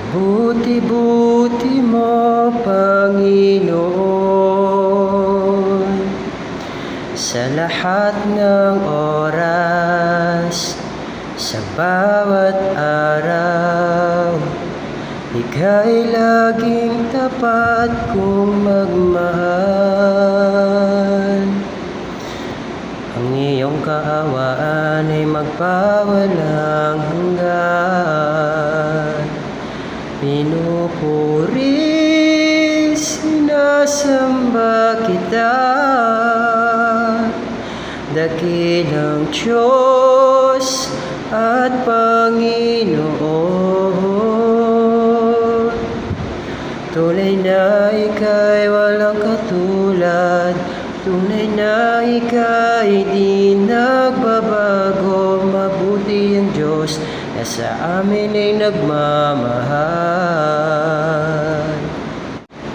Buti-buti mo, Panginoon, sa lahat ng oras, sa bawat araw. Ika'y laging tapat kong magmahal. Ang iyong kaawaan ay magpawalang hanggan. Pinupuri, sinasamba kita, dakilang Diyos at Panginoon. Tunay na ika'y walang katulad, tunay na ika'y di nagbabago. Mabuti ang Diyos na sa amin ay nagmamahal.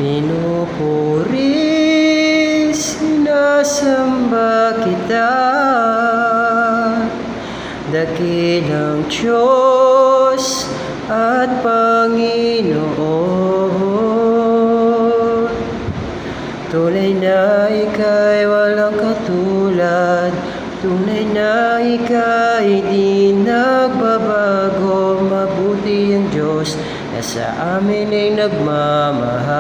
Pinupuri, sinasamba kita, dakilang Diyos at Panginoon. Tunay na ika'y walang katulad, tunay na ika'y di nagbabago. Mabuti ang Diyos na sa amin ay nagmamahal.